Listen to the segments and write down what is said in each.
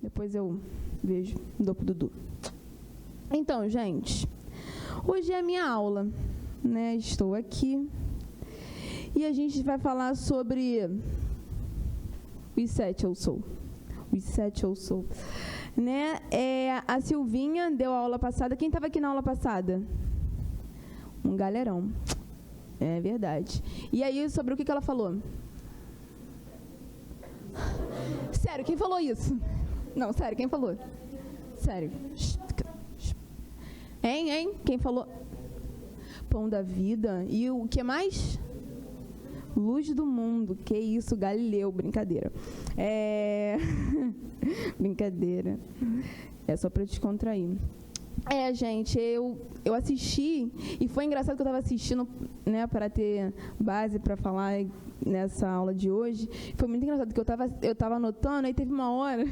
Depois eu vejo, dou pro Dudu. Então, gente, hoje é a minha aula, né? Estou aqui e a gente vai falar sobre os 7 eu sou. Os 7 eu sou. Né? A Silvinha deu a aula passada. Quem estava aqui na aula passada? Um galerão. É verdade. E aí, sobre o que ela falou? Sério, quem falou isso? Não, sério, quem falou? Sério. Hein? Quem falou? Pão da vida. E o que mais? Luz do mundo. Que isso, Galileu. Brincadeira. Brincadeira. É só para descontrair. Gente, eu assisti e foi engraçado que eu estava assistindo, né, para ter base para falar nessa aula de hoje. Foi muito engraçado que eu estava anotando, aí teve uma hora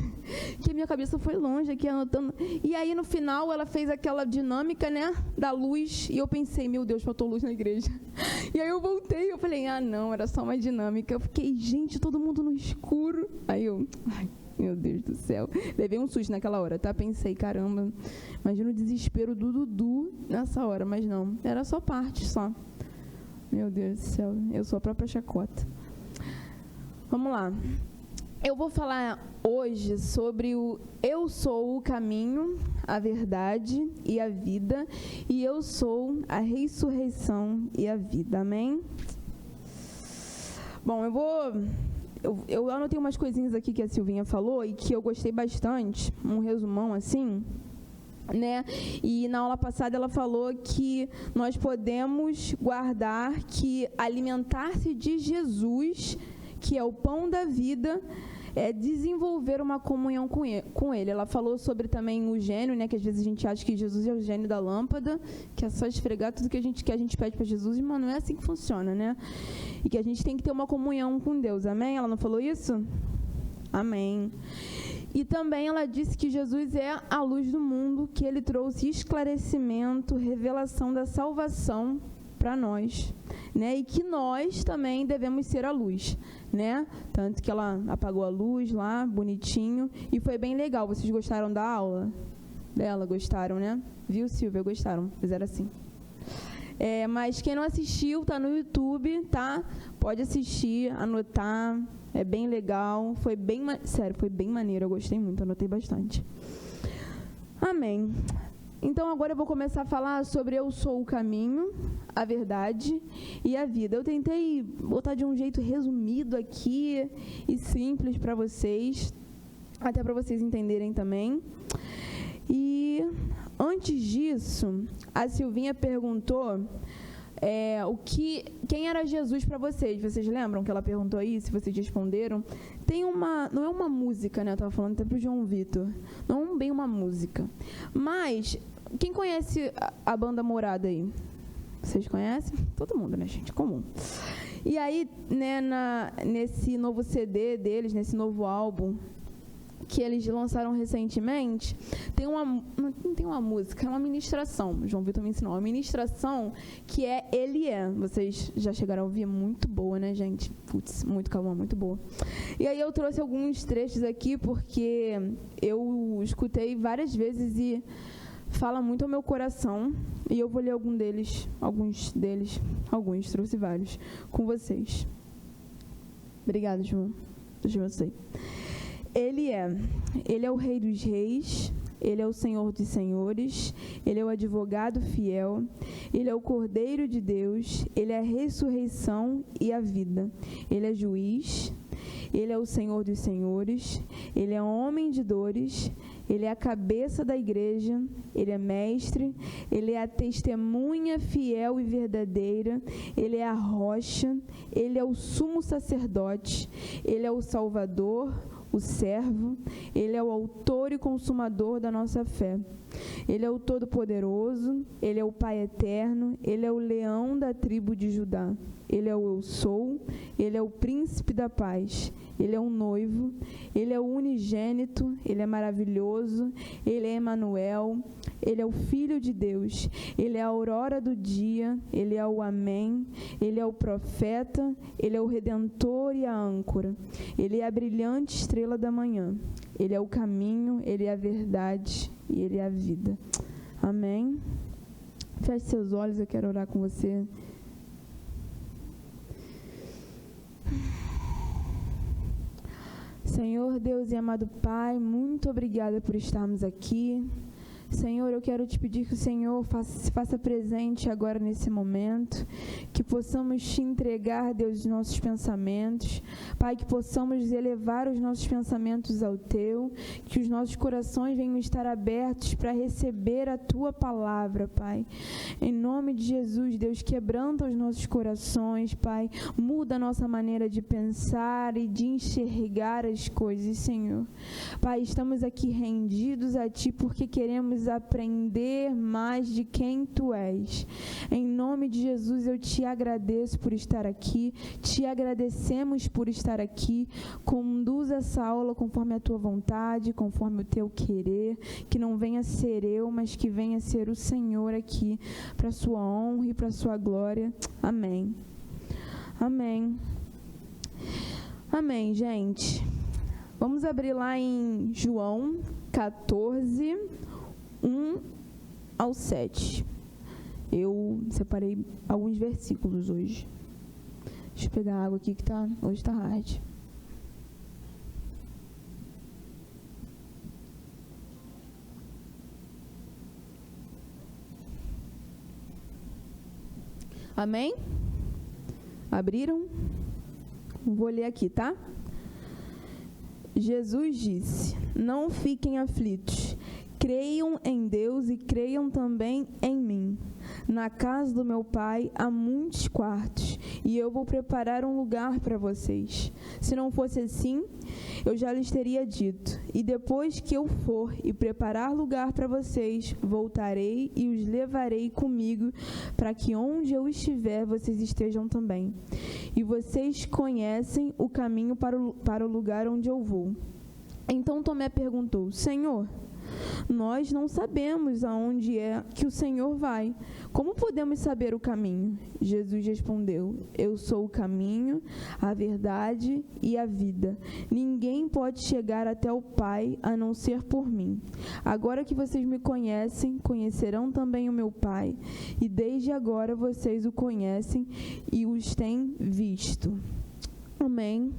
que a minha cabeça foi longe aqui anotando. E aí no final ela fez aquela dinâmica, né, da luz e eu pensei, meu Deus, faltou luz na igreja. E aí eu voltei e eu falei, não, era só uma dinâmica. Eu fiquei, gente, todo mundo no escuro. Aí eu, meu Deus do céu. Levei um susto naquela hora, tá? Pensei, caramba, imagina o desespero do Dudu nessa hora, mas não, era só parte, só. Meu Deus do céu, eu sou a própria chacota. Vamos lá. Eu vou falar hoje sobre o eu sou o caminho, a verdade e a vida, e eu sou a ressurreição e a vida. Amém? Bom, eu anotei umas coisinhas aqui que a Silvinha falou e que eu gostei bastante, um resumão assim, né? E na aula passada ela falou que nós podemos guardar que alimentar-se de Jesus, que é o pão da vida, é desenvolver uma comunhão com ele. Ela falou sobre também o gênio, né? Que às vezes a gente acha que Jesus é o gênio da lâmpada, que é só esfregar tudo que a gente pede para Jesus, mas não é assim que funciona, né? E que a gente tem que ter uma comunhão com Deus, amém? Ela não falou isso? Amém. E também ela disse que Jesus é a luz do mundo, que ele trouxe esclarecimento, revelação da salvação para nós, né? E que nós também devemos ser a luz, né? Tanto que ela apagou a luz lá, bonitinho, e foi bem legal. Vocês gostaram da aula dela? Gostaram, né? Viu, Silvia? Gostaram? Fizeram assim. Mas quem não assistiu, tá no YouTube, tá? Pode assistir, anotar. É bem legal. Foi bem, sério, foi bem maneiro. Eu gostei muito, anotei bastante. Amém. Então, agora eu vou começar a falar sobre eu sou o caminho, a verdade e a vida. Eu tentei botar de um jeito resumido aqui e simples para vocês, até para vocês entenderem também. E antes disso, a Silvinha perguntou quem era Jesus para vocês. Vocês lembram que ela perguntou aí, se vocês responderam? Não é uma música, né? Eu estava falando até para o João Vitor. Não é bem uma música. Mas, quem conhece a banda Morada aí? Vocês conhecem? Todo mundo, né, gente? Comum. E aí, né, nesse novo CD deles, nesse novo álbum que eles lançaram recentemente, não tem uma música, é uma ministração. O João Vitor me ensinou uma ministração que é Ele é. Vocês já chegaram a ouvir? Muito boa, né, gente? Putz, muito calma, muito boa. E aí eu trouxe alguns trechos aqui porque eu escutei várias vezes e fala muito ao meu coração, e eu vou ler alguns deles, trouxe vários, com vocês. Obrigada, João. Deixa eu ver. Ele é o Rei dos Reis, Ele é o Senhor dos Senhores, Ele é o advogado fiel, Ele é o Cordeiro de Deus, Ele é a ressurreição e a vida, Ele é juiz, Ele é o Senhor dos Senhores, Ele é homem de dores, Ele é a cabeça da igreja, Ele é mestre, Ele é a testemunha fiel e verdadeira, Ele é a rocha, Ele é o sumo sacerdote, Ele é o Salvador, o servo, Ele é o autor e consumador da nossa fé. Ele é o Todo-Poderoso, Ele é o Pai Eterno, Ele é o leão da tribo de Judá. Ele é o Eu Sou, Ele é o Príncipe da Paz, Ele é o noivo, Ele é o unigênito, Ele é maravilhoso, Ele é Emanuel, Ele é o Filho de Deus, Ele é a aurora do dia, Ele é o Amém, Ele é o profeta, Ele é o Redentor e a âncora, Ele é a brilhante estrela da manhã, Ele é o caminho, Ele é a verdade e Ele é a vida. Amém? Feche seus olhos, eu quero orar com você. Senhor, Deus e amado Pai, muito obrigada por estarmos aqui. Senhor, eu quero te pedir que o Senhor se faça presente agora nesse momento, que possamos te entregar, Deus, os nossos pensamentos. Pai, que possamos elevar os nossos pensamentos ao Teu, que os nossos corações venham estar abertos para receber a Tua palavra, Pai. Em nome de Jesus, Deus, quebranta os nossos corações, Pai. Muda a nossa maneira de pensar e de enxergar as coisas, Senhor. Pai, estamos aqui rendidos a Ti porque queremos aprender mais de quem Tu és. Em nome de Jesus, eu te agradeço por estar aqui, te agradecemos por estar aqui. Conduz essa aula conforme a Tua vontade, conforme o Teu querer, que não venha ser eu, mas que venha ser o Senhor aqui, para a Sua honra e para a Sua glória. Amém. Amém. Amém, gente. Vamos abrir lá em João 14, 1 ao 7. Eu separei alguns versículos hoje. Deixa eu pegar a água aqui que hoje está hard. Amém? Abriram? Vou ler aqui, tá? Jesus disse: não fiquem aflitos. Creiam em Deus e creiam também em mim. Na casa do meu Pai há muitos quartos, e eu vou preparar um lugar para vocês. Se não fosse assim, eu já lhes teria dito. E depois que eu for e preparar lugar para vocês, voltarei e os levarei comigo, para que onde eu estiver, vocês estejam também. E vocês conhecem o caminho para o lugar onde eu vou. Então Tomé perguntou: Senhor, nós não sabemos aonde é que o Senhor vai. Como podemos saber o caminho? Jesus respondeu: eu sou o caminho, a verdade e a vida. Ninguém pode chegar até o Pai a não ser por mim. Agora que vocês me conhecem, conhecerão também o meu Pai. E desde agora vocês o conhecem e os têm visto. Amém.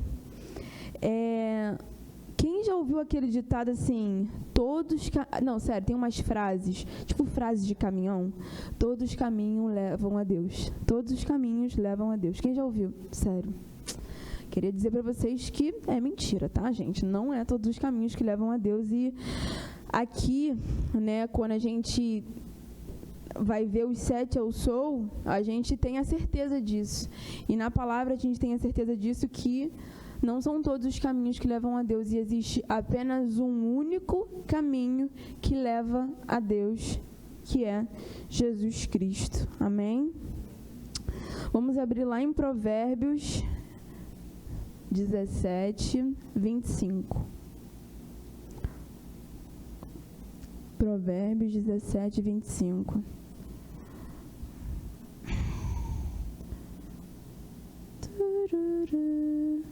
Quem já ouviu aquele ditado assim, não, sério, tem umas frases, tipo frases de caminhão, todos os caminhos levam a Deus, todos os caminhos levam a Deus. Quem já ouviu? Sério. Queria dizer para vocês que é mentira, tá, gente? Não é todos os caminhos que levam a Deus. E aqui, né, quando a gente vai ver os 7 eu sou, a gente tem a certeza disso. E na palavra a gente tem a certeza disso, que não são todos os caminhos que levam a Deus, e existe apenas um único caminho que leva a Deus, que é Jesus Cristo. Amém? Vamos abrir lá em Provérbios 17, 25. Provérbios 17, 25. Tururu.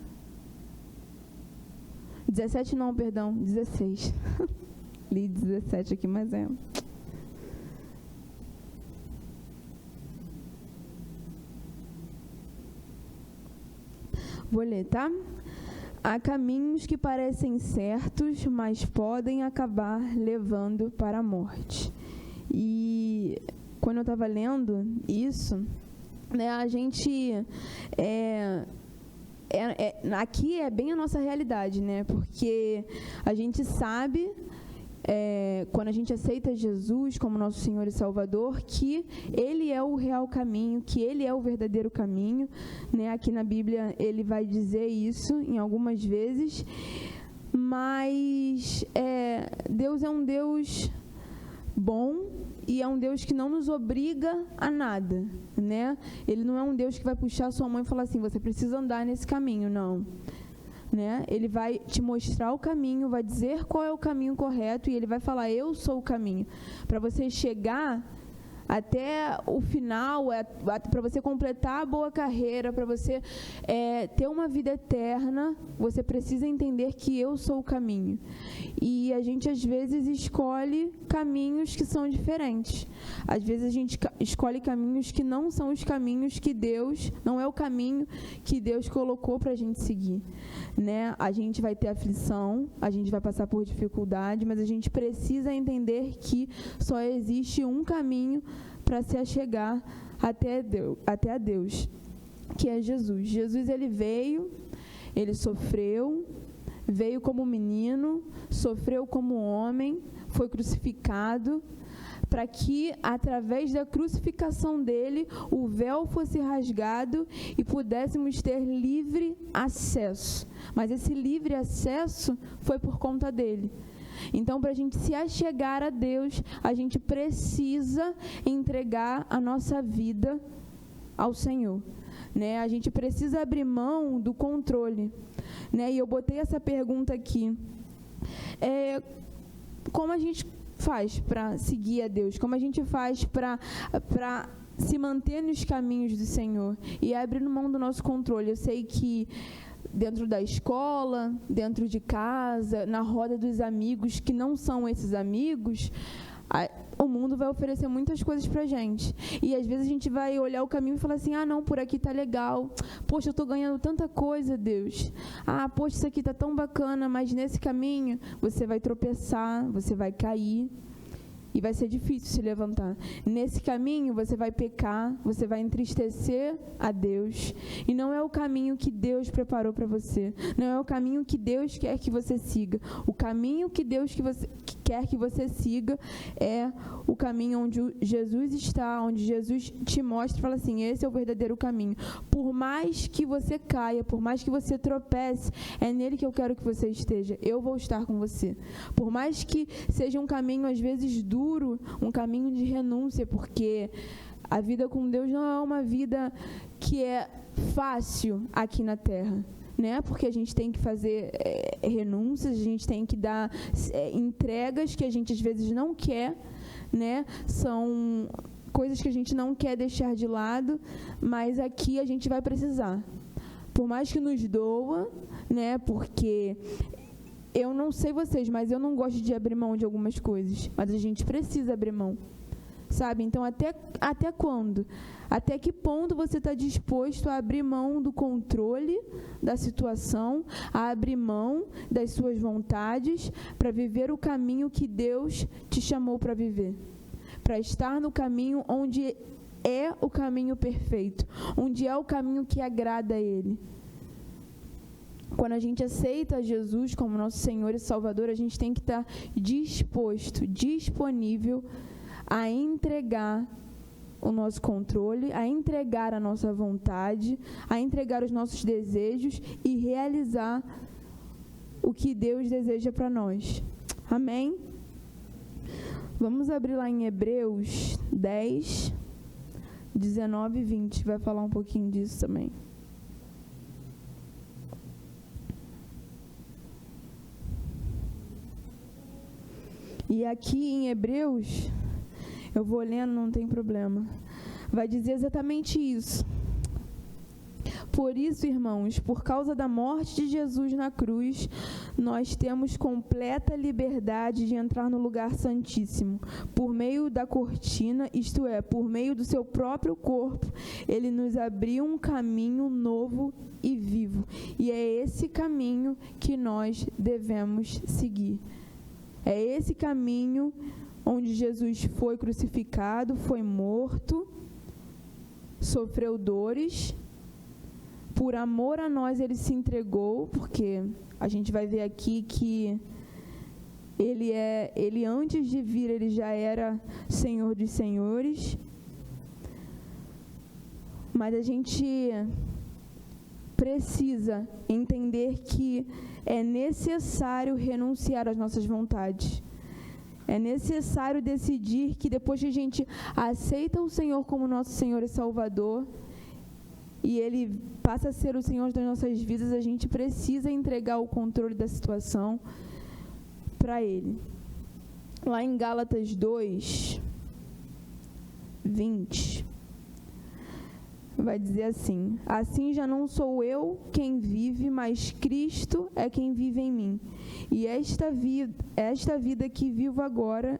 17 não, perdão, 16. Li 17 aqui, mas é. Vou ler, tá? Há caminhos que parecem certos, mas podem acabar levando para a morte. E quando eu estava lendo isso, né, a gente... aqui é bem a nossa realidade, né? Porque a gente sabe, quando a gente aceita Jesus como nosso Senhor e Salvador, que Ele é o real caminho, que Ele é o verdadeiro caminho, né? Aqui na Bíblia Ele vai dizer isso em algumas vezes, mas Deus é um Deus bom, e é um Deus que não nos obriga a nada, né? Ele não é um Deus que vai puxar a sua mão e falar assim, você precisa andar nesse caminho, não. Né? Ele vai te mostrar o caminho, vai dizer qual é o caminho correto, e Ele vai falar, eu sou o caminho. Para você chegar até o final, para você completar a boa carreira, para você ter uma vida eterna, você precisa entender que eu sou o caminho. E a gente, às vezes, escolhe caminhos que são diferentes. Às vezes, a gente escolhe caminhos que não são os caminhos que Deus, não é o caminho que Deus colocou para a gente seguir, né? A gente vai ter aflição, a gente vai passar por dificuldade, mas a gente precisa entender que só existe um caminho para se achegar até a Deus, que é Jesus. Jesus, ele veio, ele sofreu, veio como menino, sofreu como homem, foi crucificado, para que, através da crucificação dele, o véu fosse rasgado e pudéssemos ter livre acesso. Mas esse livre acesso foi por conta dele. Então, para a gente se achegar a Deus, a gente precisa entregar a nossa vida ao Senhor, né? A gente precisa abrir mão do controle, né? E eu botei essa pergunta aqui. Como a gente faz para seguir a Deus? Como a gente faz para se manter nos caminhos do Senhor e abrir mão do nosso controle? Eu sei que dentro da escola, dentro de casa, na roda dos amigos que não são esses amigos, o mundo vai oferecer muitas coisas pra gente. E às vezes a gente vai olhar o caminho e falar assim, não, por aqui tá legal. Poxa, eu tô ganhando tanta coisa, Deus. Poxa, isso aqui tá tão bacana, mas nesse caminho você vai tropeçar, você vai cair. E vai ser difícil se levantar. Nesse caminho você vai pecar, você vai entristecer a Deus. E não é o caminho que Deus preparou para você. Não é o caminho que Deus quer que você siga. O caminho que Deus quer que você siga é o caminho onde Jesus está, onde Jesus te mostra e fala assim, esse é o verdadeiro caminho. Por mais que você caia, por mais que você tropece, é nele que eu quero que você esteja. Eu vou estar com você. Por mais que seja um caminho às vezes duro, um caminho de renúncia, porque a vida com Deus não é uma vida que é fácil aqui na terra, né? Porque a gente tem que fazer renúncias, a gente tem que dar entregas que a gente às vezes não quer, né? São coisas que a gente não quer deixar de lado, mas aqui a gente vai precisar. Por mais que nos doa, né? Porque eu não sei vocês, mas eu não gosto de abrir mão de algumas coisas. Mas a gente precisa abrir mão, sabe? Então, até quando? Até que ponto você está disposto a abrir mão do controle da situação, a abrir mão das suas vontades para viver o caminho que Deus te chamou para viver? Para estar no caminho onde é o caminho perfeito, onde é o caminho que agrada a Ele. Quando a gente aceita Jesus como nosso Senhor e Salvador, a gente tem que estar disponível a entregar o nosso controle, a entregar a nossa vontade, a entregar os nossos desejos e realizar o que Deus deseja para nós. Amém? Vamos abrir lá em Hebreus 10, 19 e 20. Vai falar um pouquinho disso também. E aqui em Hebreus, eu vou lendo, não tem problema, vai dizer exatamente isso. Por isso, irmãos, por causa da morte de Jesus na cruz, nós temos completa liberdade de entrar no lugar santíssimo. Por meio da cortina, isto é, por meio do seu próprio corpo, ele nos abriu um caminho novo e vivo. E é esse caminho que nós devemos seguir. É esse caminho onde Jesus foi crucificado, foi morto, sofreu dores. Por amor a nós, ele se entregou, porque a gente vai ver aqui que ele antes de vir, ele já era Senhor dos Senhores. Mas a gente precisa entender que é necessário renunciar às nossas vontades. É necessário decidir que depois que a gente aceita o Senhor como nosso Senhor e Salvador, e Ele passa a ser o Senhor das nossas vidas, a gente precisa entregar o controle da situação para Ele. Lá em Gálatas 2, 20, vai dizer assim: assim já não sou eu quem vive, mas Cristo é quem vive em mim. E esta vida que vivo agora,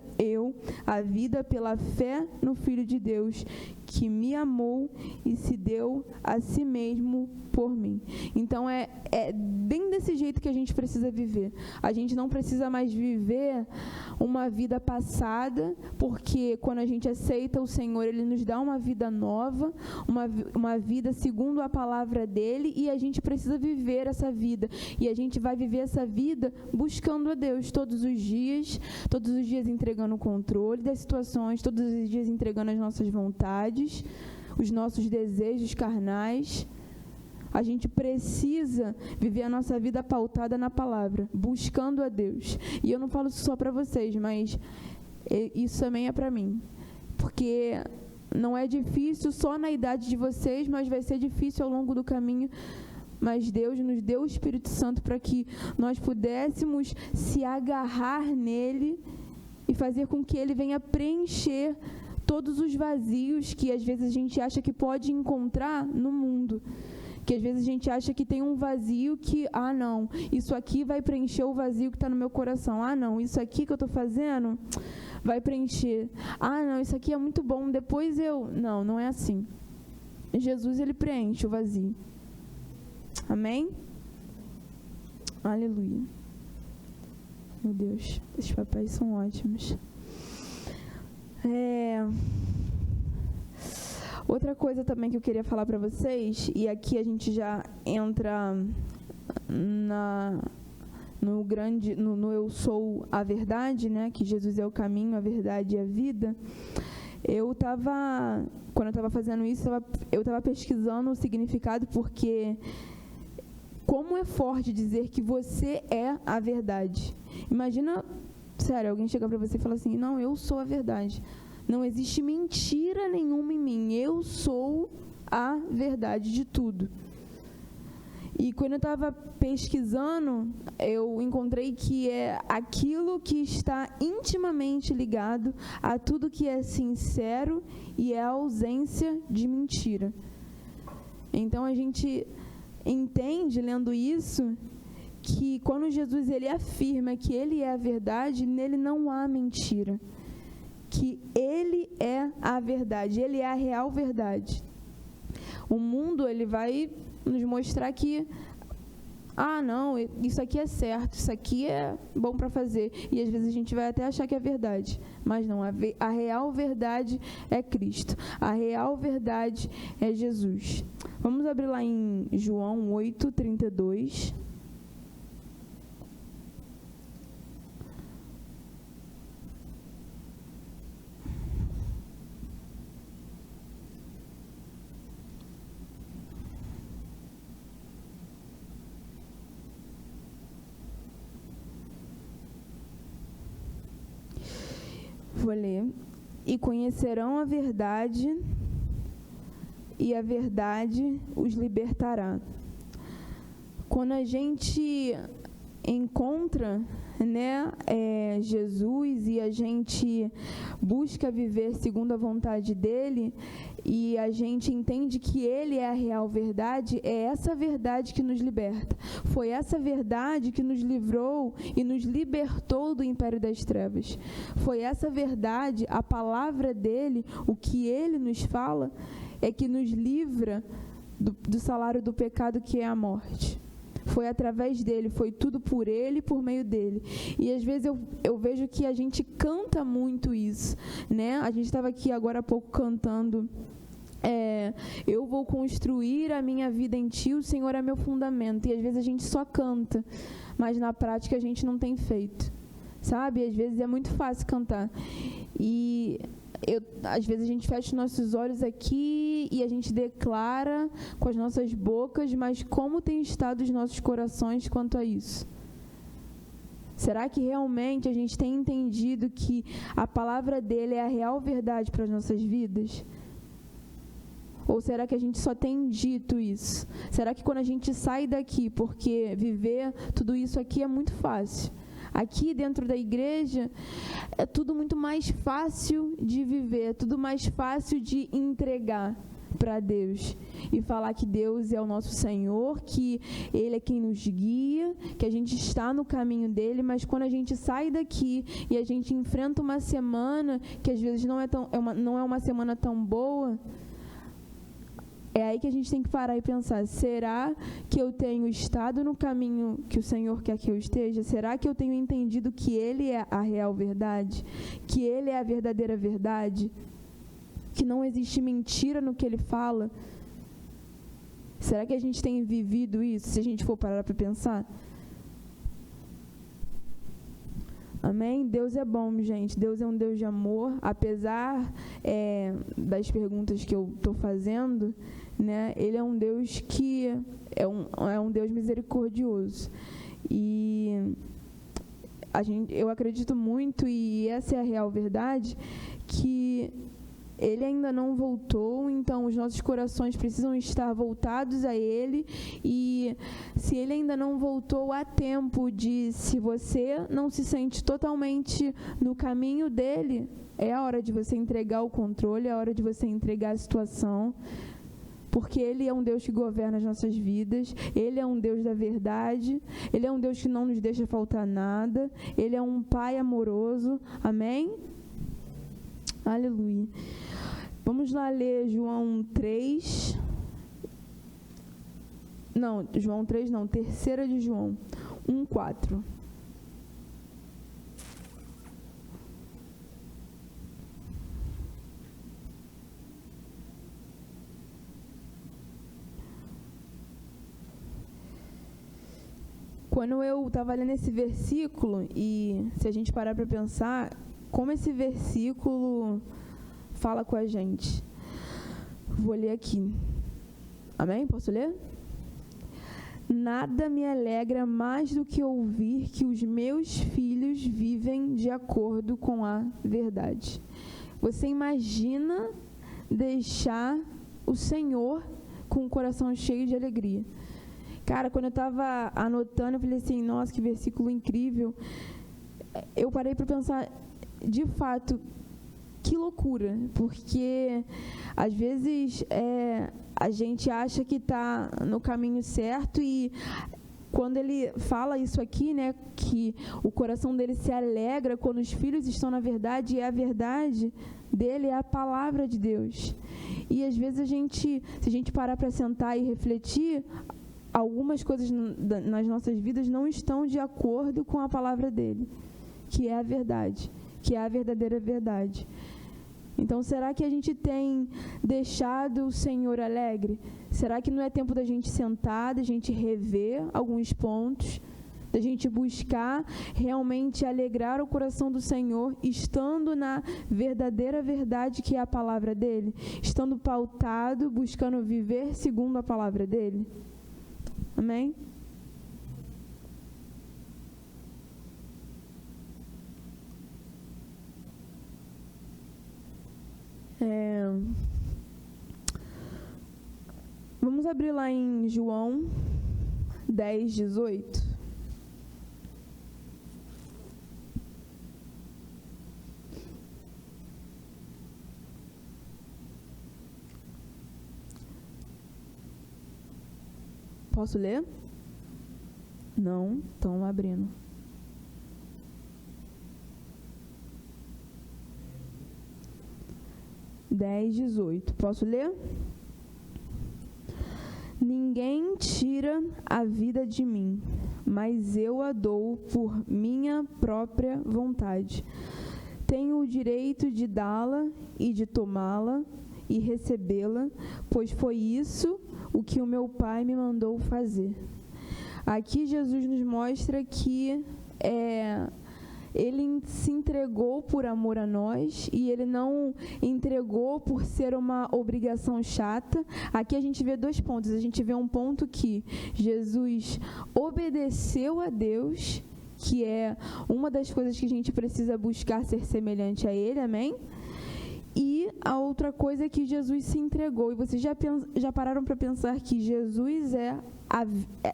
a vida pela fé no Filho de Deus, que me amou e se deu a si mesmo por mim. Então é bem desse jeito que a gente precisa viver. A gente não precisa mais viver uma vida passada, porque quando a gente aceita o Senhor, Ele nos dá uma vida nova, uma vida segundo a palavra dEle, e a gente precisa viver essa vida. E a gente vai viver essa vida buscando a Deus todos os dias entregando o controle das situações, todos os dias entregando as nossas vontades, os nossos desejos carnais. A gente precisa viver a nossa vida pautada na palavra, buscando a Deus. E eu não falo isso só para vocês, mas isso também é para mim. Porque não é difícil só na idade de vocês, mas vai ser difícil ao longo do caminho. Mas Deus nos deu o Espírito Santo para que nós pudéssemos se agarrar nele e fazer com que ele venha preencher todos os vazios que às vezes a gente acha que pode encontrar no mundo. Que às vezes a gente acha que tem um vazio que, não, isso aqui vai preencher o vazio que está no meu coração. Não, isso aqui que eu estou fazendo vai preencher. Não, isso aqui é muito bom, depois eu... Não é assim. Jesus, ele preenche o vazio. Amém? Aleluia. Meu Deus, esses papéis são ótimos. Outra coisa também que eu queria falar para vocês, e aqui a gente já entra no eu sou a verdade, né? Que Jesus é o caminho, a verdade e a vida. Quando eu estava fazendo isso, eu estava pesquisando o significado, porque como é forte dizer que você é a verdade. Imagina, sério, alguém chegar para você e falar assim: não, eu sou a verdade. Não existe mentira nenhuma em mim. Eu sou a verdade de tudo. E quando eu estava pesquisando, eu encontrei que é aquilo que está intimamente ligado a tudo que é sincero e é a ausência de mentira. Então a gente entende, lendo isso, que quando Jesus ele afirma que ele é a verdade, nele não há mentira. Que ele é a verdade, ele é a real verdade. O mundo ele vai nos mostrar que não, isso aqui é certo, isso aqui é bom para fazer. E às vezes a gente vai até achar que é verdade, mas não, a real verdade é Cristo. A real verdade é Jesus. Vamos abrir lá em João 8:32. Vou ler. E conhecerão a verdade, e a verdade os libertará. Quando a gente encontra, Jesus, e a gente busca viver segundo a vontade dele, e a gente entende que ele é a real verdade, é essa verdade que nos liberta. Foi essa verdade que nos livrou e nos libertou do império das trevas. Foi essa verdade, a palavra dele, o que ele nos fala, é que nos livra do salário do pecado, que é a morte. Foi através dele, foi tudo por ele e por meio dele. E às vezes eu vejo que a gente canta muito isso, né? A gente estava aqui agora há pouco cantando: eu vou construir a minha vida em ti, o Senhor é meu fundamento. E às vezes a gente só canta, mas na prática a gente não tem feito, sabe? Às vezes é muito fácil cantar. E às vezes a gente fecha os nossos olhos aqui e a gente declara com as nossas bocas, mas como tem estado os nossos corações quanto a isso? Será que realmente a gente tem entendido que a palavra dele é a real verdade para as nossas vidas? Ou será que a gente só tem dito isso? Será que quando a gente sai daqui, porque viver tudo isso aqui é muito fácil, aqui dentro da igreja, é tudo muito mais fácil de viver, é tudo mais fácil de entregar para Deus e falar que Deus é o nosso Senhor, que Ele é quem nos guia, que a gente está no caminho dele, mas quando a gente sai daqui e a gente enfrenta uma semana que às vezes não é uma semana tão boa, é aí que a gente tem que parar e pensar, será que eu tenho estado no caminho que o Senhor quer que eu esteja? Será que eu tenho entendido que Ele é a real verdade? Que Ele é a verdadeira verdade? Que não existe mentira no que Ele fala? Será que a gente tem vivido isso, se a gente for parar para pensar? Amém? Deus é bom, gente. Deus é um Deus de amor. Apesar das perguntas que eu estou fazendo, né, Ele é um Deus que é um Deus misericordioso. E eu acredito muito, e essa é a real verdade, que Ele ainda não voltou, então os nossos corações precisam estar voltados a Ele, e se Ele ainda não voltou, há tempo de, se você não se sente totalmente no caminho dEle, é a hora de você entregar o controle, é a hora de você entregar a situação, porque Ele é um Deus que governa as nossas vidas, Ele é um Deus da verdade, Ele é um Deus que não nos deixa faltar nada, Ele é um Pai amoroso, amém? Aleluia. Vamos lá ler João 3. Não, João 3 não, 3ª de João, 1:4. Quando eu estava lendo esse versículo, e se a gente parar para pensar, como esse versículo fala com a gente. Vou ler aqui. Amém? Posso ler? Nada me alegra mais do que ouvir que os meus filhos vivem de acordo com a verdade. Você imagina deixar o Senhor com o coração cheio de alegria? Cara, quando eu estava anotando, eu falei assim, nossa, que versículo incrível. Eu parei para pensar, de fato, que loucura, porque às vezes a gente acha que está no caminho certo, e quando ele fala isso aqui, né, que o coração dele se alegra quando os filhos estão na verdade, e a verdade dele é a palavra de Deus. E às vezes se a gente parar para sentar e refletir, algumas coisas nas nossas vidas não estão de acordo com a palavra dele, que é a verdade, que é a verdadeira verdade. Então, será que a gente tem deixado o Senhor alegre? Será que não é tempo da gente sentar, da gente rever alguns pontos, da gente buscar realmente alegrar o coração do Senhor, estando na verdadeira verdade que é a palavra dele? Estando pautado, buscando viver segundo a palavra dele? Amém? Vamos abrir lá em João 10:18. Posso ler? Não? Então, abrindo. Dez, 18. Posso ler? Ninguém tira a vida de mim, mas eu a dou por minha própria vontade. Tenho o direito de dá-la e de tomá-la e recebê-la, pois foi isso o que o meu Pai me mandou fazer. Aqui Jesus nos mostra que Ele se entregou por amor a nós, e Ele não entregou por ser uma obrigação chata. Aqui a gente vê 2 pontos. A gente vê um ponto que Jesus obedeceu a Deus, que é uma das coisas que a gente precisa buscar ser semelhante a Ele, amém? E a outra coisa é que Jesus se entregou. E vocês já pararam para pensar que Jesus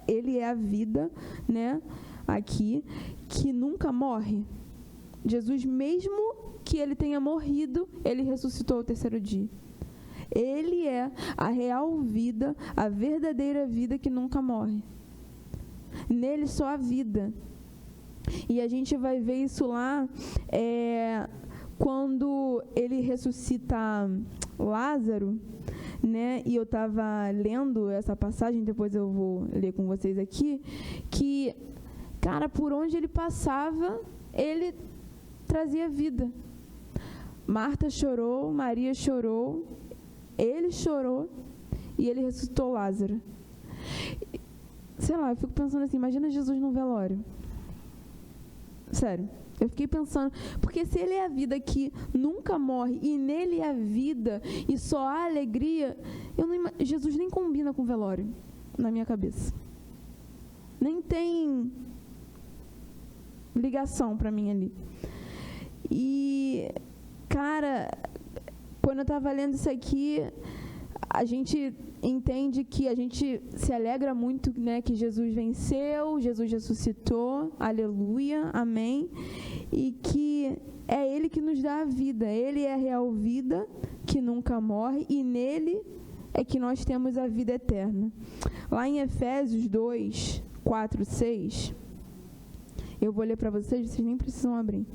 Ele é a vida, né? Aqui, que nunca morre? Jesus, mesmo que ele tenha morrido, ele ressuscitou ao terceiro dia. Ele é a real vida, a verdadeira vida que nunca morre. Nele só há vida. E a gente vai ver isso lá quando ele ressuscita Lázaro, né? E eu estava lendo essa passagem, depois eu vou ler com vocês aqui, que, cara, por onde ele passava, ele trazia vida. Marta chorou, Maria chorou, ele chorou e ele ressuscitou Lázaro. Sei lá, eu fico pensando assim, imagina Jesus num velório. Sério, eu fiquei pensando, porque se ele é a vida que nunca morre e nele é a vida e só há alegria, Jesus nem combina com velório, na minha cabeça. Nem tem ligação para mim ali. E, cara, quando eu estava lendo isso aqui, a gente entende que a gente se alegra muito, né, que Jesus venceu, Jesus ressuscitou, aleluia, amém, e que é Ele que nos dá a vida, Ele é a real vida que nunca morre e nele é que nós temos a vida eterna. Lá em Efésios 2, 4, 6, eu vou ler para vocês nem precisam abrir.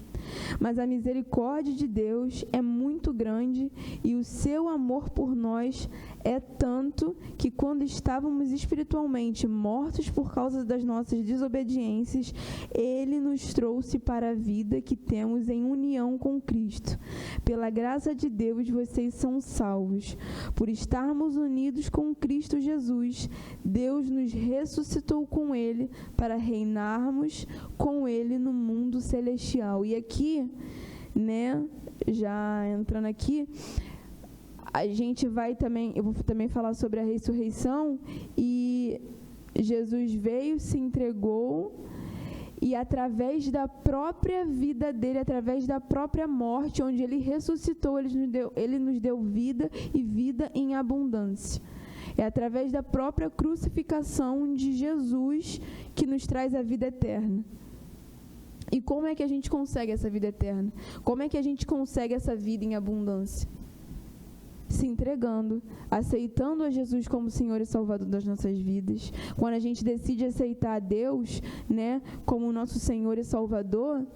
Mas a misericórdia de Deus é muito grande e o seu amor por nós é tanto que quando estávamos espiritualmente mortos por causa das nossas desobediências, Ele nos trouxe para a vida que temos em união com Cristo. Pela graça de Deus, vocês são salvos. Por estarmos unidos com Cristo Jesus, Deus nos ressuscitou com Ele para reinarmos com Ele no mundo celestial. E aqui, né, já entrando aqui, a gente vai também, eu vou também falar sobre a ressurreição, e Jesus veio, se entregou, e através da própria vida dele, através da própria morte, onde ele ressuscitou, ele nos deu vida e vida em abundância. É através da própria crucificação de Jesus que nos traz a vida eterna. E como é que a gente consegue essa vida eterna? Como é que a gente consegue essa vida em abundância? Se entregando, aceitando a Jesus como Senhor e Salvador das nossas vidas. Quando a gente decide aceitar a Deus, né, como nosso Senhor e Salvador,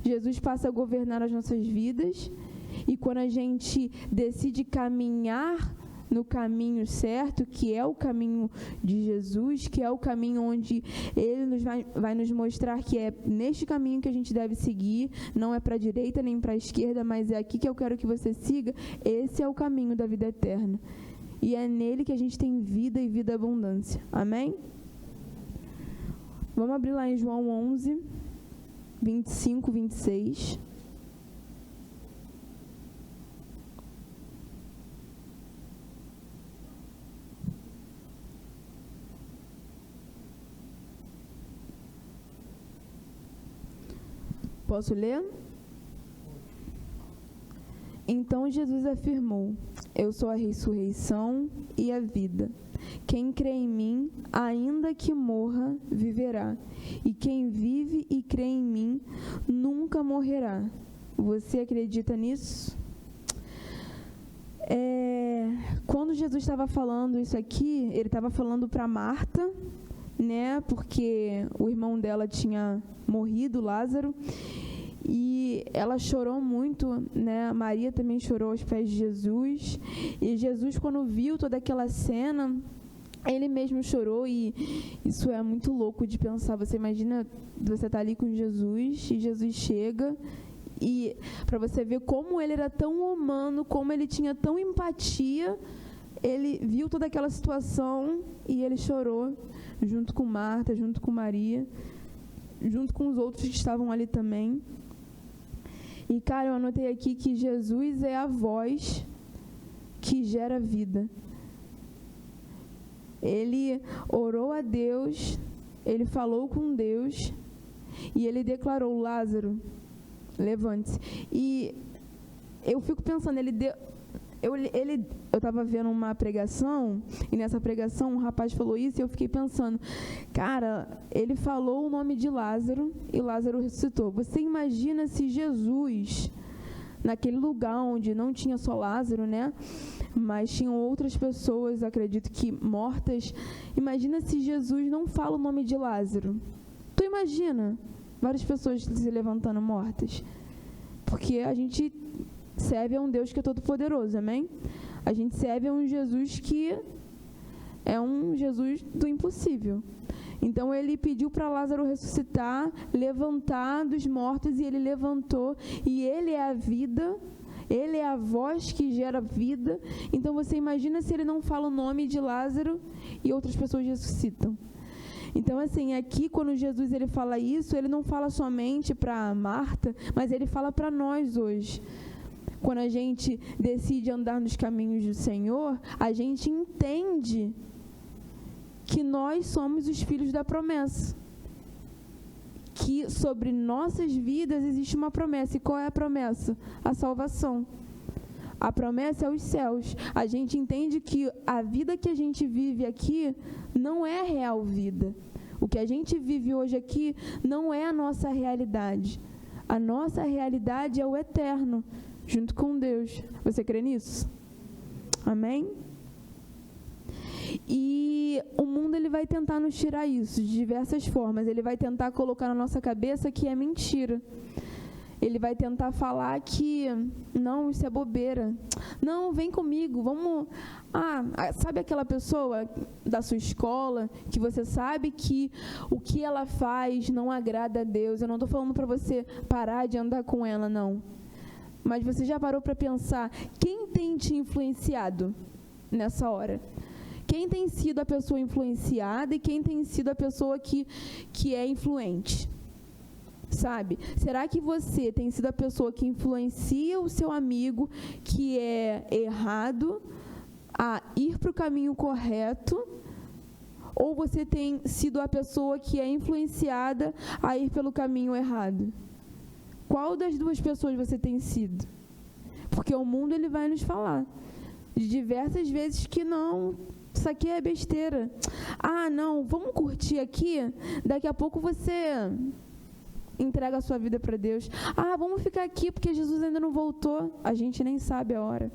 Jesus passa a governar as nossas vidas. E quando a gente decide caminhar no caminho certo, que é o caminho de Jesus, que é o caminho onde Ele vai nos mostrar que é neste caminho que a gente deve seguir, não é para a direita nem para a esquerda, mas é aqui que eu quero que você siga, esse é o caminho da vida eterna. E é nele que a gente tem vida e vida abundância. Amém? Vamos abrir lá em João 11, 25, 26. Posso ler? Então Jesus afirmou: eu sou a ressurreição e a vida. Quem crê em mim, ainda que morra, viverá. E quem vive e crê em mim, nunca morrerá. Você acredita nisso? Quando Jesus estava falando isso aqui, ele estava falando para Marta, né? Porque o irmão dela tinha morrido, Lázaro, e ela chorou muito, né? Maria também chorou aos pés de Jesus. E Jesus, quando viu toda aquela cena, ele mesmo chorou. E isso é muito louco de pensar. Você imagina, você tá ali com Jesus e Jesus chega, e para você ver como ele era tão humano, como ele tinha tão empatia, ele viu toda aquela situação e ele chorou junto com Marta, junto com Maria, junto com os outros que estavam ali também. E, cara, eu anotei aqui que Jesus é a voz que gera vida. Ele orou a Deus, ele falou com Deus e ele declarou: Lázaro, levante-se. E eu fico pensando, Eu estava vendo uma pregação, e nessa pregação um rapaz falou isso, e eu fiquei pensando, cara, ele falou o nome de Lázaro, e Lázaro ressuscitou. Você imagina se Jesus, naquele lugar onde não tinha só Lázaro, né? Mas tinham outras pessoas, acredito que mortas. Imagina se Jesus não fala o nome de Lázaro. Tu imagina várias pessoas se levantando mortas? Porque a gente serve a um Deus que é todo poderoso, amém? A gente serve a um Jesus que é um Jesus do impossível. Então ele pediu para Lázaro ressuscitar, levantar dos mortos, e ele levantou, e ele é a vida, ele é a voz que gera vida. Então você imagina se ele não fala o nome de Lázaro e outras pessoas ressuscitam. Então, assim, aqui quando Jesus ele fala isso, ele não fala somente para Marta, mas ele fala para nós hoje. Quando a gente decide andar nos caminhos do Senhor, a gente entende que nós somos os filhos da promessa. Que sobre nossas vidas existe uma promessa. E qual é a promessa? A salvação. A promessa é os céus. A gente entende que a vida que a gente vive aqui não é a real vida. O que a gente vive hoje aqui não é a nossa realidade. A nossa realidade é o eterno, junto com Deus. Você crê nisso? Amém? E o mundo ele vai tentar nos tirar isso de diversas formas. Ele vai tentar colocar na nossa cabeça que é mentira. Ele vai tentar falar que, não, isso é bobeira. Não, vem comigo, vamos... sabe aquela pessoa da sua escola que você sabe que o que ela faz não agrada a Deus? Eu não estou falando para você parar de andar com ela, não. Mas você já parou para pensar quem tem te influenciado nessa hora? Quem tem sido a pessoa influenciada e quem tem sido a pessoa que é influente? Sabe? Será que você tem sido a pessoa que influencia o seu amigo que é errado a ir para o caminho correto? Ou você tem sido a pessoa que é influenciada a ir pelo caminho errado? Qual das duas pessoas você tem sido? Porque o mundo ele vai nos falar de diversas vezes que não, isso aqui é besteira. Não, vamos curtir aqui, daqui a pouco você entrega a sua vida para Deus. Vamos ficar aqui porque Jesus ainda não voltou. A gente nem sabe a hora.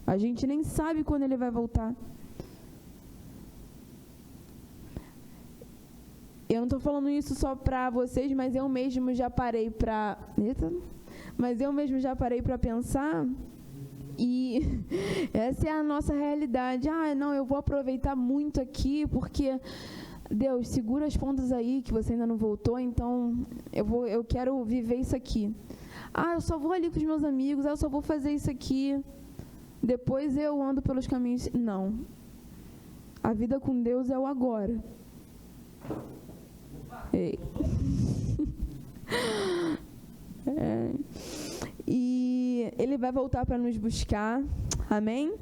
A gente nem sabe quando ele vai voltar. Eu não estou falando isso só para vocês, mas eu mesmo já parei para... pensar, e essa é a nossa realidade. Não, eu vou aproveitar muito aqui, porque... Deus, segura as pontas aí, que você ainda não voltou, então eu quero viver isso aqui. Eu só vou ali com os meus amigos, eu só vou fazer isso aqui, depois eu ando pelos caminhos. Não. A vida com Deus é o agora. Ei. E Ele vai voltar para nos buscar, amém?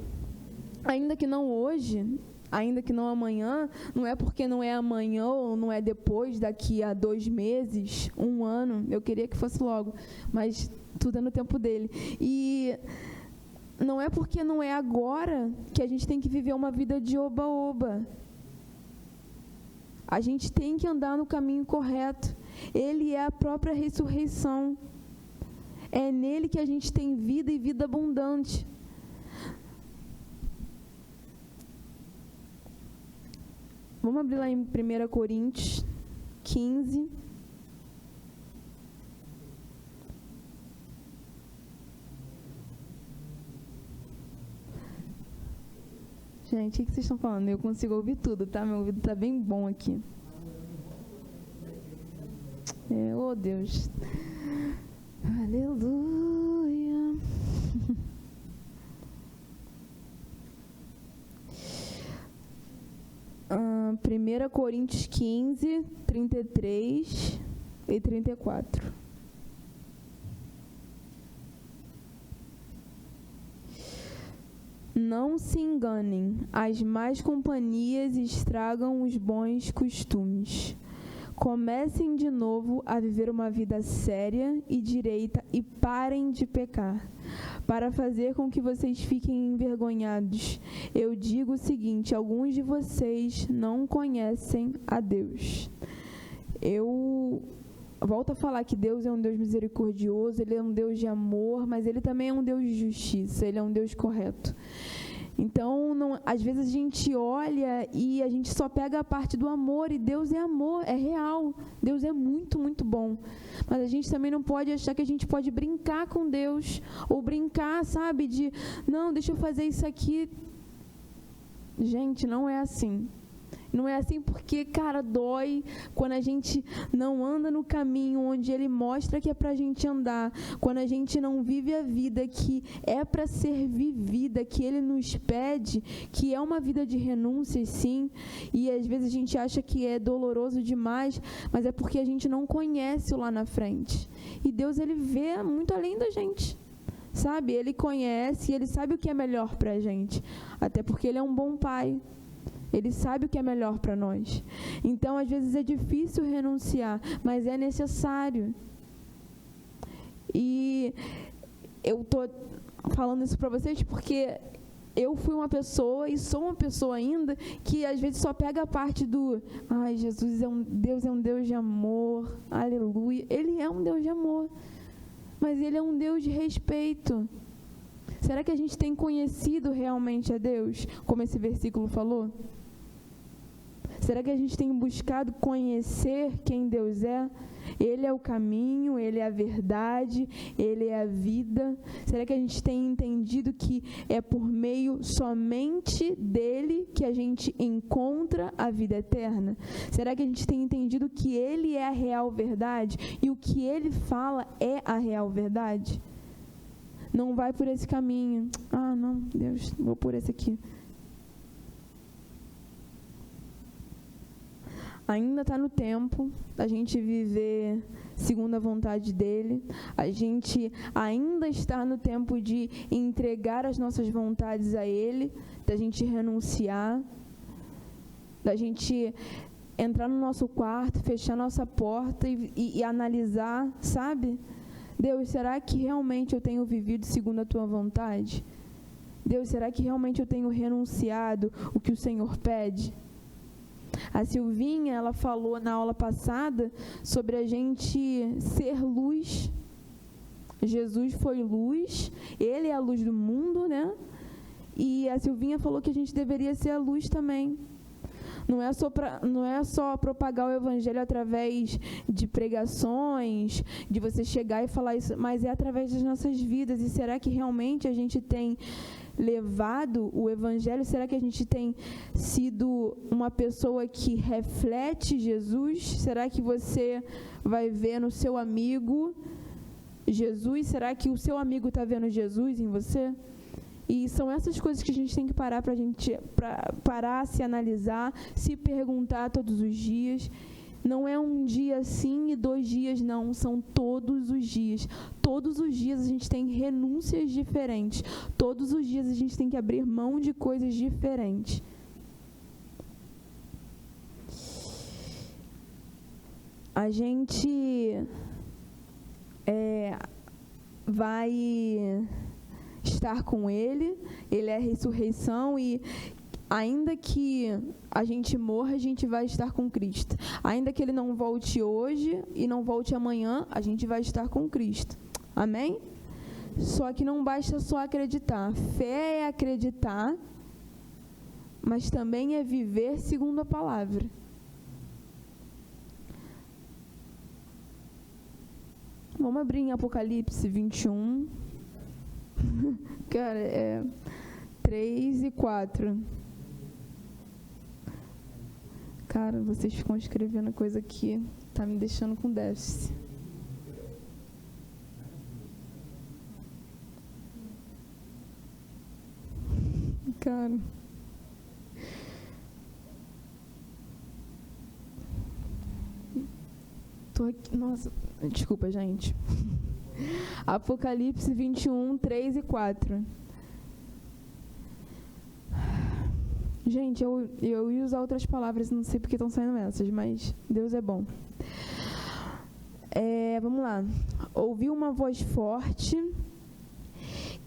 Ainda que não hoje, ainda que não amanhã, não é porque não é amanhã ou não é depois, daqui a 2 meses, 1 ano, eu queria que fosse logo, mas tudo é no tempo dele. E não é porque não é agora que a gente tem que viver uma vida de oba-oba. A gente tem que andar no caminho correto. Ele é a própria ressurreição. É nele que a gente tem vida e vida abundante. Vamos abrir lá em 1 Coríntios 15. Gente, o que vocês estão falando? Eu consigo ouvir tudo, tá? Meu ouvido tá bem bom aqui. Oh, Deus. Aleluia. 1 Coríntios 15, 33 e 34. Não se enganem, as más companhias estragam os bons costumes. Comecem de novo a viver uma vida séria e direita e parem de pecar, para fazer com que vocês fiquem envergonhados. Eu digo o seguinte: alguns de vocês não conhecem a Deus. Eu volto a falar que Deus é um Deus misericordioso, Ele é um Deus de amor, mas Ele também é um Deus de justiça, Ele é um Deus correto. Então, às vezes a gente olha e a gente só pega a parte do amor, e Deus é amor, é real. Deus é muito, muito bom. Mas a gente também não pode achar que a gente pode brincar com Deus, ou brincar, sabe, de, não, deixa eu fazer isso aqui. Gente, não é assim. Não é assim porque, cara, dói quando a gente não anda no caminho onde Ele mostra que é pra gente andar, quando a gente não vive a vida que é para ser vivida, que Ele nos pede, que é uma vida de renúncias, sim, e às vezes a gente acha que é doloroso demais, mas é porque a gente não conhece o lá na frente. E Deus, Ele vê muito além da gente, sabe? Ele conhece, Ele sabe o que é melhor pra gente, até porque Ele é um bom Pai. Ele sabe o que é melhor para nós. Então, às vezes é difícil renunciar, mas é necessário. E eu estou falando isso para vocês porque eu fui uma pessoa e sou uma pessoa ainda que às vezes só pega a parte do ai, Jesus é um Deus de amor, aleluia. Ele é um Deus de amor, mas Ele é um Deus de respeito. Será que a gente tem conhecido realmente a Deus, como esse versículo falou? Será que a gente tem buscado conhecer quem Deus é? Ele é o caminho, Ele é a verdade, Ele é a vida. Será que a gente tem entendido que é por meio somente dEle que a gente encontra a vida eterna? Será que a gente tem entendido que Ele é a real verdade e o que Ele fala é a real verdade? Não vai por esse caminho. Ah, não, Deus, vou por esse aqui. Ainda está no tempo da gente viver segundo a vontade dEle. A gente ainda está no tempo de entregar as nossas vontades a Ele, da gente renunciar, da gente entrar no nosso quarto, fechar nossa porta e analisar, sabe? Deus, será que realmente eu tenho vivido segundo a Tua vontade? Deus, será que realmente eu tenho renunciado o que o Senhor pede? A Silvinha, ela falou na aula passada sobre a gente ser luz. Jesus foi luz, Ele é a luz do mundo, né? E a Silvinha falou que a gente deveria ser a luz também. Não é só propagar o Evangelho através de pregações, de você chegar e falar isso, mas é através das nossas vidas. E será que realmente a gente tem levado o Evangelho? Será que a gente tem sido uma pessoa que reflete Jesus? Será que você vai ver no seu amigo Jesus? Será que o seu amigo está vendo Jesus em você? E são essas coisas que a gente tem que parar parar, se analisar, se perguntar todos os dias. Não é um dia sim e 2 dias não, são todos os dias. Todos os dias a gente tem renúncias diferentes. Todos os dias a gente tem que abrir mão de coisas diferentes. A gente vai estar com Ele, Ele é a ressurreição e ainda que a gente morra, a gente vai estar com Cristo. Ainda que Ele não volte hoje e não volte amanhã, a gente vai estar com Cristo. Amém? Só que não basta só acreditar. Fé é acreditar, mas também é viver segundo a palavra. Vamos abrir em Apocalipse 21. Cara, 3 e 4. Cara, vocês ficam escrevendo coisa aqui, tá me deixando com déficit. Cara. Tô aqui, nossa, desculpa, gente. Apocalipse 21, 3 e 4. Gente, eu ia usar outras palavras, não sei porque estão saindo essas, mas Deus é bom. Vamos lá. Ouvi uma voz forte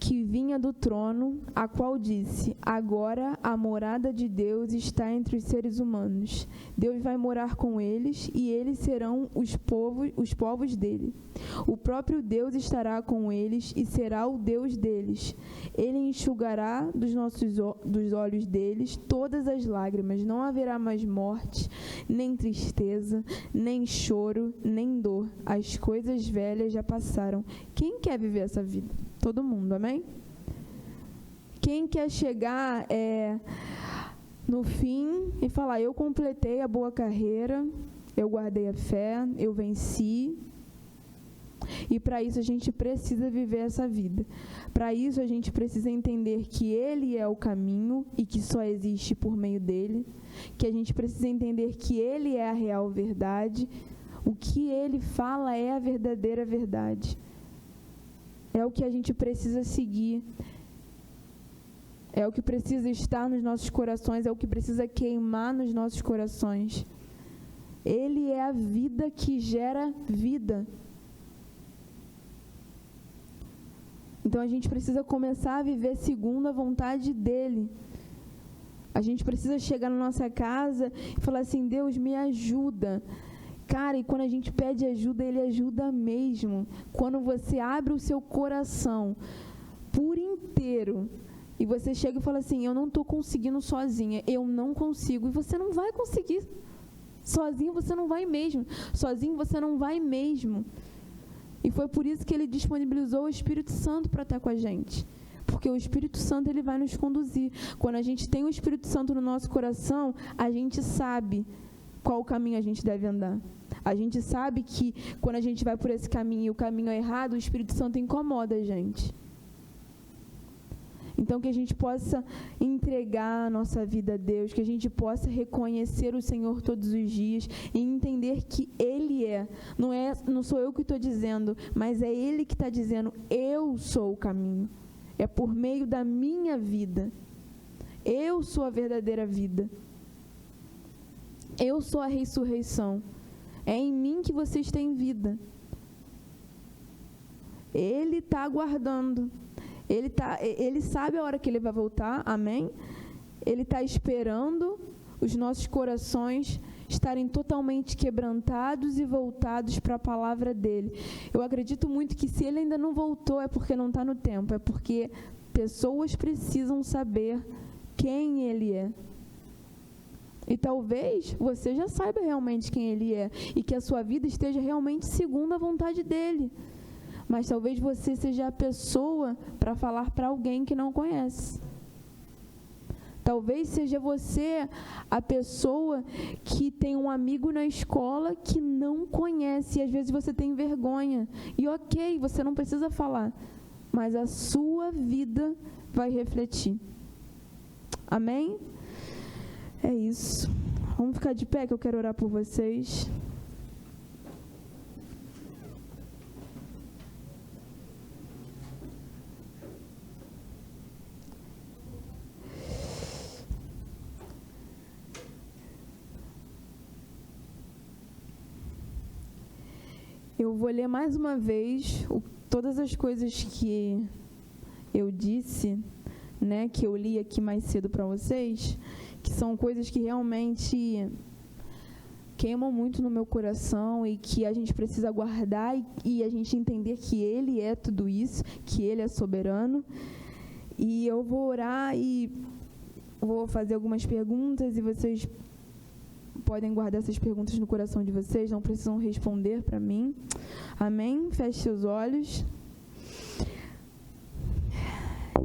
que vinha do trono, a qual disse: agora a morada de Deus está entre os seres humanos. Deus vai morar com eles e eles serão os povos dele. O próprio Deus estará com eles e será o Deus deles. Ele enxugará dos olhos deles todas as lágrimas. Não haverá mais morte, nem tristeza, nem choro, nem dor. As coisas velhas já passaram. Quem quer viver essa vida? Todo mundo, amém? Quem quer chegar no fim e falar: eu completei a boa carreira, eu guardei a fé, eu venci. E para isso a gente precisa viver essa vida. Para isso a gente precisa entender que Ele é o caminho e que só existe por meio dEle. Que a gente precisa entender que Ele é a real verdade. O que Ele fala é a verdadeira verdade. É o que a gente precisa seguir. É o que precisa estar nos nossos corações. É o que precisa queimar nos nossos corações. Ele é a vida que gera vida. Então a gente precisa começar a viver segundo a vontade dEle. A gente precisa chegar na nossa casa e falar assim: Deus, me ajuda. Cara, e quando a gente pede ajuda, Ele ajuda mesmo. Quando você abre o seu coração por inteiro e você chega e fala assim: eu não estou conseguindo sozinha, eu não consigo. E você não vai conseguir. Sozinho você não vai mesmo. Sozinho você não vai mesmo. E foi por isso que Ele disponibilizou o Espírito Santo para estar com a gente. Porque o Espírito Santo, ele vai nos conduzir. Quando a gente tem o Espírito Santo no nosso coração, a gente sabe qual caminho a gente deve andar. A gente sabe que quando a gente vai por esse caminho e o caminho é errado, o Espírito Santo incomoda a gente. Então, que a gente possa entregar a nossa vida a Deus, que a gente possa reconhecer o Senhor todos os dias e entender que Ele é. Não sou eu que estou dizendo, mas é Ele que está dizendo: eu sou o caminho. É por meio da minha vida. Eu sou a verdadeira vida. Eu sou a ressurreição. É em mim que vocês têm vida. Ele está aguardando. Ele sabe a hora que Ele vai voltar, amém? Ele está esperando os nossos corações estarem totalmente quebrantados e voltados para a palavra dEle. Eu acredito muito que se Ele ainda não voltou é porque não está no tempo, é porque pessoas precisam saber quem Ele é. E talvez você já saiba realmente quem Ele é e que a sua vida esteja realmente segundo a vontade dEle. Mas talvez você seja a pessoa para falar para alguém que não conhece. Talvez seja você a pessoa que tem um amigo na escola que não conhece e às vezes você tem vergonha. E ok, você não precisa falar, mas a sua vida vai refletir. Amém? É isso. Vamos ficar de pé que eu quero orar por vocês. Eu vou ler mais uma vez todas as coisas que eu disse, né, que eu li aqui mais cedo para vocês, que são coisas que realmente queimam muito no meu coração e que a gente precisa guardar e a gente entender que Ele é tudo isso, que Ele é soberano. E eu vou orar e vou fazer algumas perguntas e vocês podem guardar essas perguntas no coração de vocês, não precisam responder para mim. Amém? Feche seus olhos.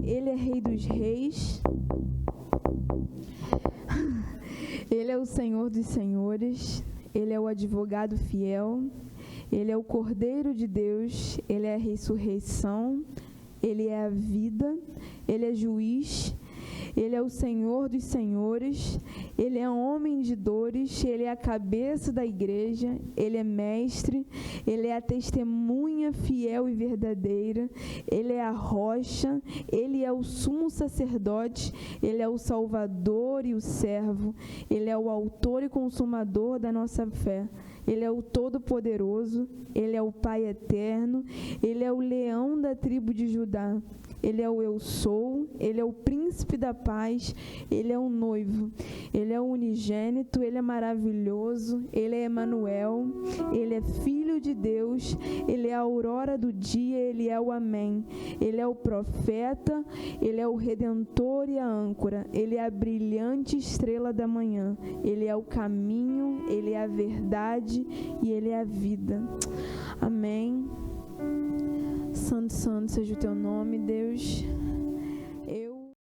Ele é Rei dos Reis. Ele é o Senhor dos Senhores. Ele é o advogado fiel. Ele é o Cordeiro de Deus. Ele é a ressurreição. Ele é a vida. Ele é juiz. Ele é o Senhor dos senhores, Ele é homem de dores, Ele é a cabeça da igreja, Ele é mestre, Ele é a testemunha fiel e verdadeira, Ele é a rocha, Ele é o sumo sacerdote, Ele é o Salvador e o servo, Ele é o autor e consumador da nossa fé. Ele é o Todo-Poderoso, Ele é o Pai Eterno, Ele é o leão da tribo de Judá. Ele é o Eu Sou, Ele é o príncipe da paz, Ele é o noivo, Ele é o unigênito, Ele é maravilhoso, Ele é Emanuel, Ele é Filho de Deus, Ele é a aurora do dia, Ele é o Amém, Ele é o profeta, Ele é o redentor e a âncora, Ele é a brilhante estrela da manhã, Ele é o caminho, Ele é a verdade e Ele é a vida. Amém. Santo, santo seja o teu nome, Deus.